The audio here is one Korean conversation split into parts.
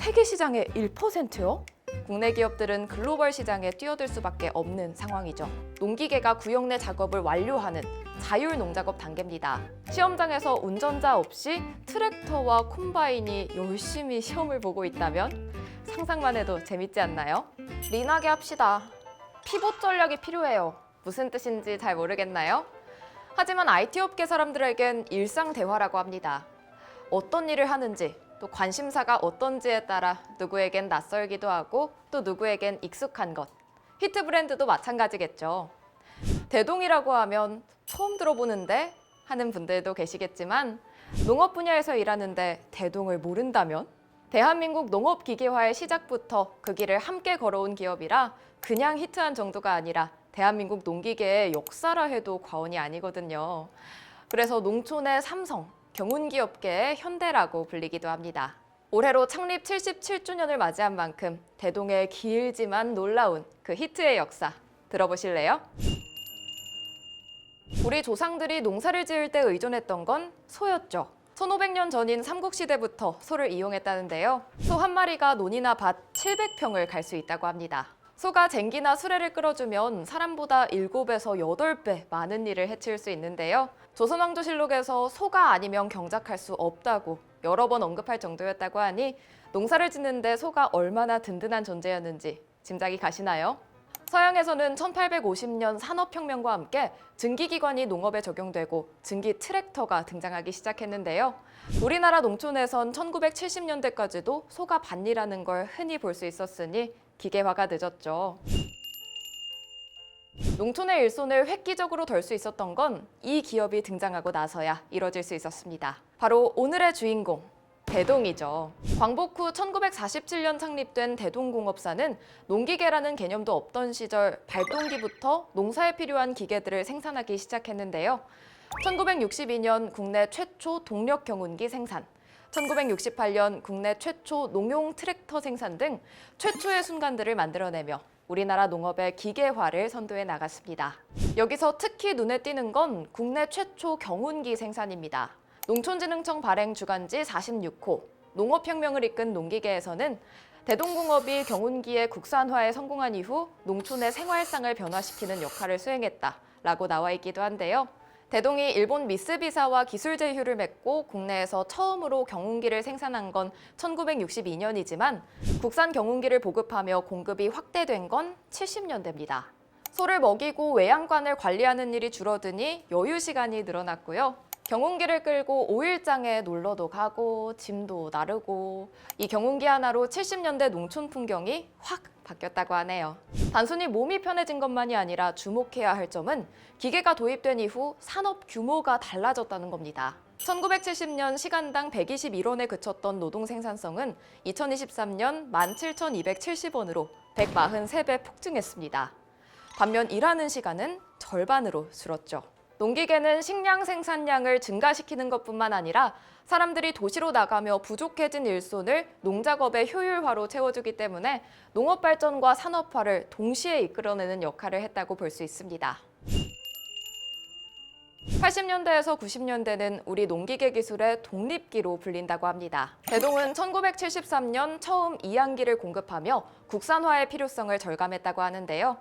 세계 시장의 1%요? 국내 기업들은 글로벌 시장에 뛰어들 수밖에 없는 상황이죠. 농기계가 구역 내 작업을 완료하는 자율 농작업 단계입니다. 시험장에서 운전자 없이 트랙터와 콤바인이 열심히 시험을 보고 있다면 상상만 해도 재밌지 않나요? 린하게 합시다. 피봇 전략이 필요해요. 무슨 뜻인지 잘 모르겠나요? 하지만 IT 업계 사람들에겐 일상 대화라고 합니다. 어떤 일을 하는지, 또 관심사가 어떤지에 따라 누구에겐 낯설기도 하고 또 누구에겐 익숙한 것. 히트 브랜드도 마찬가지겠죠. 대동이라고 하면 처음 들어보는데 하는 분들도 계시겠지만 농업 분야에서 일하는데 대동을 모른다면? 대한민국 농업 기계화의 시작부터 그 길을 함께 걸어온 기업이라 그냥 히트한 정도가 아니라 대한민국 농기계의 역사라 해도 과언이 아니거든요. 그래서 농촌의 삼성, 경운기 업계의 현대라고 불리기도 합니다. 올해로 창립 77주년을 맞이한 만큼 대동의 길지만 놀라운 그 히트의 역사 들어보실래요? 우리 조상들이 농사를 지을 때 의존했던 건 소였죠. 1500년 전인 삼국시대부터 소를 이용했다는데요. 소 한 마리가 논이나 밭 700평을 갈 수 있다고 합니다. 소가 쟁기나 수레를 끌어주면 사람보다 7에서 8배 많은 일을 해칠 수 있는데요. 조선왕조실록에서 소가 아니면 경작할 수 없다고 여러 번 언급할 정도였다고 하니 농사를 짓는데 소가 얼마나 든든한 존재였는지 짐작이 가시나요? 서양에서는 1850년 산업혁명과 함께 증기기관이 농업에 적용되고 증기 트랙터가 등장하기 시작했는데요. 우리나라 농촌에선 1970년대까지도 소가 밭일하는 걸 흔히 볼 수 있었으니 기계화가 늦었죠. 농촌의 일손을 획기적으로 덜 수 있었던 건 이 기업이 등장하고 나서야 이뤄질 수 있었습니다. 바로 오늘의 주인공, 대동이죠. 광복 후 1947년 창립된 대동공업사는 농기계라는 개념도 없던 시절 발동기부터 농사에 필요한 기계들을 생산하기 시작했는데요. 1962년 국내 최초 동력 경운기 생산, 1968년 국내 최초 농용 트랙터 생산 등 최초의 순간들을 만들어내며 우리나라 농업의 기계화를 선도해 나갔습니다. 여기서 특히 눈에 띄는 건 국내 최초 경운기 생산입니다. 농촌진흥청 발행 주간지 46호, 농업혁명을 이끈 농기계에서는 대동공업이 경운기의 국산화에 성공한 이후 농촌의 생활상을 변화시키는 역할을 수행했다라고 나와 있기도 한데요. 대동이 일본 미쓰비사와 기술 제휴를 맺고 국내에서 처음으로 경운기를 생산한 건 1962년이지만 국산 경운기를 보급하며 공급이 확대된 건 70년대입니다. 소를 먹이고 외양간을 관리하는 일이 줄어드니 여유 시간이 늘어났고요. 경운기를 끌고 5일장에 놀러도 가고 짐도 나르고 이 경운기 하나로 70년대 농촌 풍경이 확 바뀌었다고 하네요. 단순히 몸이 편해진 것만이 아니라 주목해야 할 점은 기계가 도입된 이후 산업 규모가 달라졌다는 겁니다. 1970년 시간당 121원에 그쳤던 노동 생산성은 2023년 17,270원으로 143배 폭증했습니다. 반면 일하는 시간은 절반으로 줄었죠. 농기계는 식량 생산량을 증가시키는 것뿐만 아니라 사람들이 도시로 나가며 부족해진 일손을 농작업의 효율화로 채워주기 때문에 농업 발전과 산업화를 동시에 이끌어내는 역할을 했다고 볼 수 있습니다. 80년대에서 90년대는 우리 농기계 기술의 독립기로 불린다고 합니다. 대동은 1973년 처음 이항기를 공급하며 국산화의 필요성을 절감했다고 하는데요.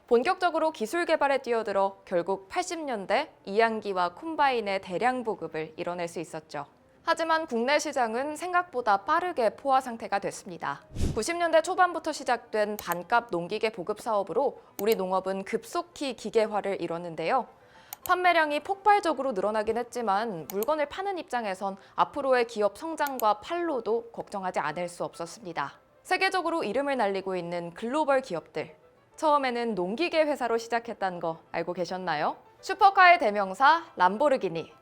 본격적으로 기술 개발에 뛰어들어 결국 80년대 이항기와 콤바인의 대량 보급을 이뤄낼 수 있었죠. 하지만 국내 시장은 생각보다 빠르게 포화 상태가 됐습니다. 90년대 초반부터 시작된 반값 농기계 보급 사업으로 우리 농업은 급속히 기계화를 이뤘는데요. 판매량이 폭발적으로 늘어나긴 했지만 물건을 파는 입장에선 앞으로의 기업 성장과 판로도 걱정하지 않을 수 없었습니다. 세계적으로 이름을 날리고 있는 글로벌 기업들. 처음에는 농기계 회사로 시작했다는 거 알고 계셨나요? 슈퍼카의 대명사 람보르기니.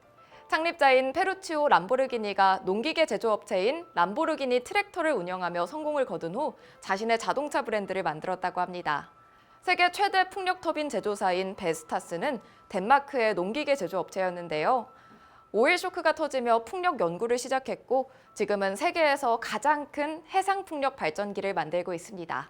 창립자인 페루치오 람보르기니가 농기계 제조업체인 람보르기니 트랙터를 운영하며 성공을 거둔 후 자신의 자동차 브랜드를 만들었다고 합니다. 세계 최대 풍력 터빈 제조사인 베스타스는 덴마크의 농기계 제조업체였는데요. 오일 쇼크가 터지며 풍력 연구를 시작했고 지금은 세계에서 가장 큰 해상 풍력 발전기를 만들고 있습니다.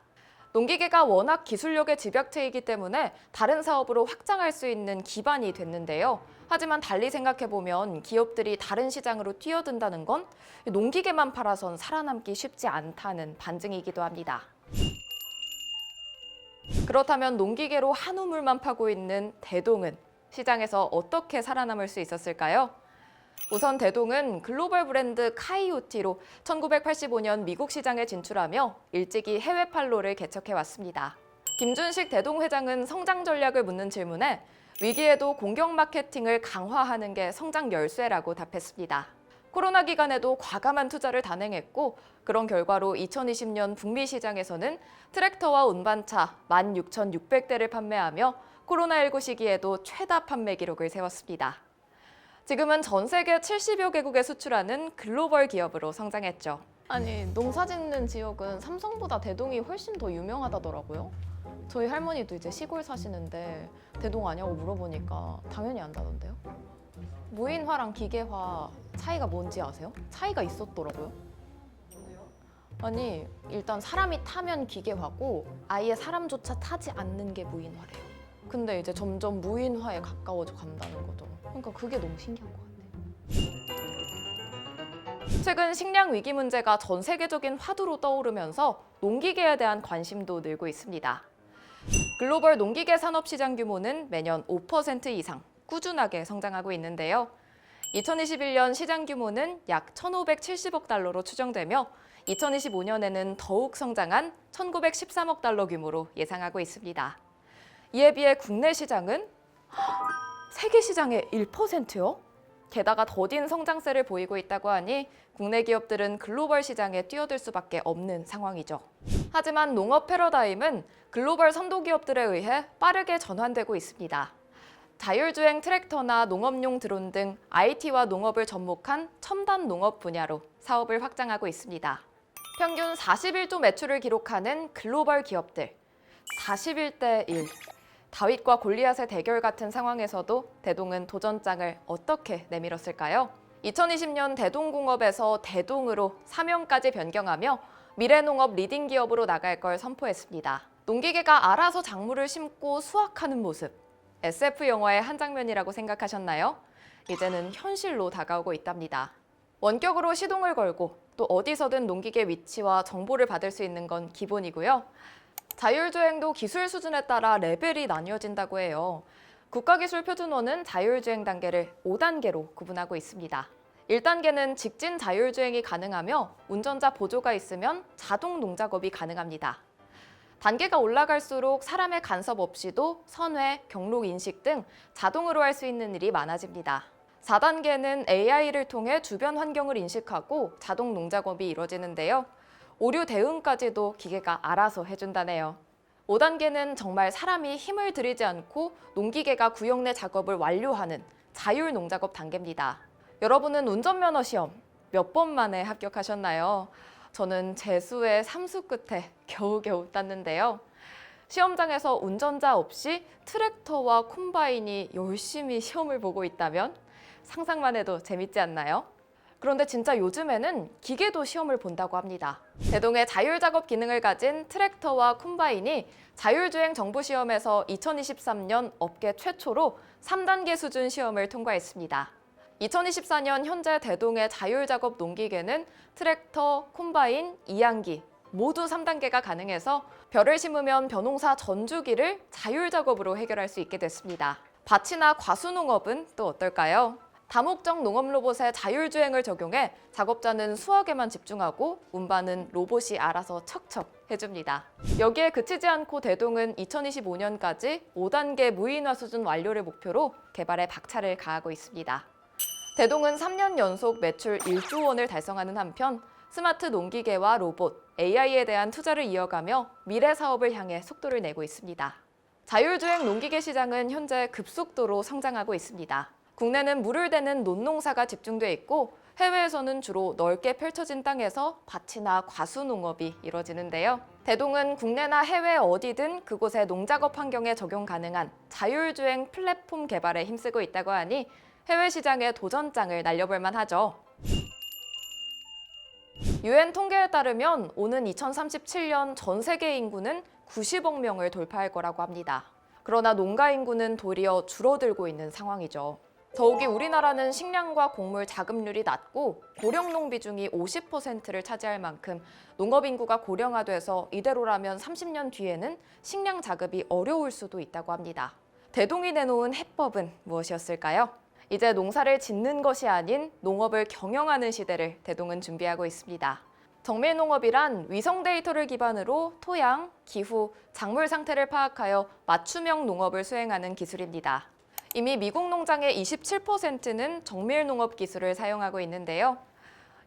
농기계가 워낙 기술력의 집약체이기 때문에 다른 사업으로 확장할 수 있는 기반이 됐는데요. 하지만 달리 생각해보면 기업들이 다른 시장으로 뛰어든다는 건 농기계만 팔아선 살아남기 쉽지 않다는 반증이기도 합니다. 그렇다면 농기계로 한 우물만 파고 있는 대동은 시장에서 어떻게 살아남을 수 있었을까요? 우선 대동은 글로벌 브랜드 카이오티로 1985년 미국 시장에 진출하며 일찍이 해외 판로를 개척해왔습니다. 김준식 대동 회장은 성장 전략을 묻는 질문에 위기에도 공격 마케팅을 강화하는 게 성장 열쇠라고 답했습니다. 코로나 기간에도 과감한 투자를 단행했고 그런 결과로 2020년 북미 시장에서는 트랙터와 운반차 16,600대를 판매하며 코로나19 시기에도 최다 판매 기록을 세웠습니다. 지금은 전 세계 70여 개국에 수출하는 글로벌 기업으로 성장했죠. 아니, 농사 짓는 지역은 삼성보다 대동이 훨씬 더 유명하다더라고요. 저희 할머니도 이제 시골 사시는데 대동 아냐고 물어보니까 당연히 안다던데요. 무인화랑 기계화 차이가 뭔지 아세요? 차이가 있었더라고요. 아니, 일단 사람이 타면 기계화고 아예 사람조차 타지 않는 게 무인화래요. 근데 이제 점점 무인화에 가까워져 간다는 거죠. 그러니까 그게 너무 신기한 것 같아요. 최근 식량 위기 문제가 전 세계적인 화두로 떠오르면서 농기계에 대한 관심도 늘고 있습니다. 글로벌 농기계 산업 시장 규모는 매년 5% 이상 꾸준하게 성장하고 있는데요. 2021년 시장 규모는 약 1,570억 달러로 추정되며 2025년에는 더욱 성장한 1,913억 달러 규모로 예상하고 있습니다. 이에 비해 국내 시장은 세계 시장의 1%요? 게다가 더딘 성장세를 보이고 있다고 하니 국내 기업들은 글로벌 시장에 뛰어들 수밖에 없는 상황이죠. 하지만 농업 패러다임은 글로벌 선도 기업들에 의해 빠르게 전환되고 있습니다. 자율주행 트랙터나 농업용 드론 등 IT와 농업을 접목한 첨단 농업 분야로 사업을 확장하고 있습니다. 평균 41조 매출을 기록하는 글로벌 기업들. 41대 1. 다윗과 골리앗의 대결 같은 상황에서도 대동은 도전장을 어떻게 내밀었을까요? 2020년 대동공업에서 대동으로 사명까지 변경하며 미래농업 리딩 기업으로 나갈 걸 선포했습니다. 농기계가 알아서 작물을 심고 수확하는 모습. SF 영화의 한 장면이라고 생각하셨나요? 이제는 현실로 다가오고 있답니다. 원격으로 시동을 걸고 또 어디서든 농기계 위치와 정보를 받을 수 있는 건 기본이고요. 자율주행도 기술 수준에 따라 레벨이 나뉘어진다고 해요. 국가기술표준원은 자율주행 단계를 5단계로 구분하고 있습니다. 1단계는 직진 자율주행이 가능하며 운전자 보조가 있으면 자동 농작업이 가능합니다. 단계가 올라갈수록 사람의 간섭 없이도 선회, 경로 인식 등 자동으로 할 수 있는 일이 많아집니다. 4단계는 AI를 통해 주변 환경을 인식하고 자동 농작업이 이루어지는데요. 오류 대응까지도 기계가 알아서 해준다네요. 5단계는 정말 사람이 힘을 들이지 않고 농기계가 구역 내 작업을 완료하는 자율 농작업 단계입니다. 여러분은 운전면허 시험 몇 번 만에 합격하셨나요? 저는 재수의 3수 끝에 겨우겨우 땄는데요. 시험장에서 운전자 없이 트랙터와 콤바인이 열심히 시험을 보고 있다면 상상만 해도 재밌지 않나요? 그런데 진짜 요즘에는 기계도 시험을 본다고 합니다. 대동의 자율작업 기능을 가진 트랙터와 콤바인이 자율주행 정부시험에서 2023년 업계 최초로 3단계 수준 시험을 통과했습니다. 2024년 현재 대동의 자율작업 농기계는 트랙터, 콤바인, 이양기 모두 3단계가 가능해서 벼를 심으면 벼농사 전주기를 자율작업으로 해결할 수 있게 됐습니다. 밭이나 과수농업은 또 어떨까요? 다목적 농업 로봇에 자율주행을 적용해 작업자는 수확에만 집중하고 운반은 로봇이 알아서 척척 해줍니다. 여기에 그치지 않고 대동은 2025년까지 5단계 무인화 수준 완료를 목표로 개발에 박차를 가하고 있습니다. 대동은 3년 연속 매출 1조 원을 달성하는 한편 스마트 농기계와 로봇, AI에 대한 투자를 이어가며 미래 사업을 향해 속도를 내고 있습니다. 자율주행 농기계 시장은 현재 급속도로 성장하고 있습니다. 국내는 물을 대는 논농사가 집중돼 있고 해외에서는 주로 넓게 펼쳐진 땅에서 밭이나 과수농업이 이뤄지는데요. 대동은 국내나 해외 어디든 그곳의 농작업 환경에 적용 가능한 자율주행 플랫폼 개발에 힘쓰고 있다고 하니 해외 시장에 도전장을 날려볼 만하죠. UN 통계에 따르면 오는 2037년 전 세계 인구는 90억 명을 돌파할 거라고 합니다. 그러나 농가 인구는 도리어 줄어들고 있는 상황이죠. 더욱이 우리나라는 식량과 곡물 자급률이 낮고 고령농 비중이 50%를 차지할 만큼 농업 인구가 고령화돼서 이대로라면 30년 뒤에는 식량 자급이 어려울 수도 있다고 합니다. 대동이 내놓은 해법은 무엇이었을까요? 이제 농사를 짓는 것이 아닌 농업을 경영하는 시대를 대동은 준비하고 있습니다. 정밀농업이란 위성 데이터를 기반으로 토양, 기후, 작물 상태를 파악하여 맞춤형 농업을 수행하는 기술입니다. 이미 미국 농장의 27%는 정밀농업 기술을 사용하고 있는데요.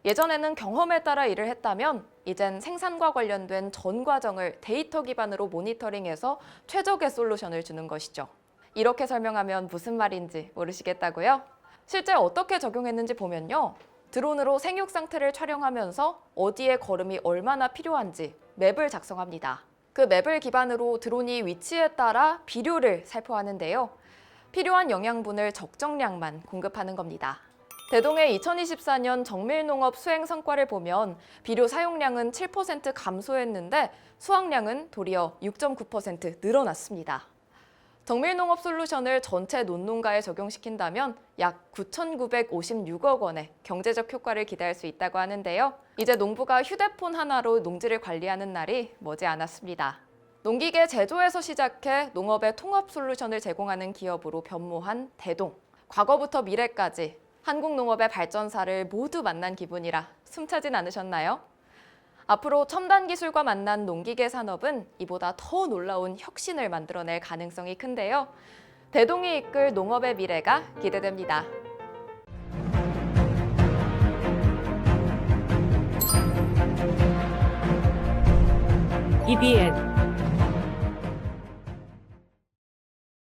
예전에는 경험에 따라 일을 했다면 이젠 생산과 관련된 전 과정을 데이터 기반으로 모니터링해서 최적의 솔루션을 주는 것이죠. 이렇게 설명하면 무슨 말인지 모르시겠다고요? 실제 어떻게 적용했는지 보면요. 드론으로 생육 상태를 촬영하면서 어디에 거름이 얼마나 필요한지 맵을 작성합니다. 그 맵을 기반으로 드론이 위치에 따라 비료를 살포하는데요. 필요한 영양분을 적정량만 공급하는 겁니다. 대동의 2024년 정밀농업 수행 성과를 보면 비료 사용량은 7% 감소했는데 수확량은 도리어 6.9% 늘어났습니다. 정밀농업 솔루션을 전체 논농가에 적용시킨다면 약 9,956억 원의 경제적 효과를 기대할 수 있다고 하는데요. 이제 농부가 휴대폰 하나로 농지를 관리하는 날이 머지 않았습니다. 농기계 제조에서 시작해 농업의 통합 솔루션을 제공하는 기업으로 변모한 대동. 과거부터 미래까지 한국 농업의 발전사를 모두 만난 기분이라 숨차진 않으셨나요? 앞으로 첨단 기술과 만난 농기계 산업은 이보다 더 놀라운 혁신을 만들어낼 가능성이 큰데요. 대동이 이끌 농업의 미래가 기대됩니다. EBN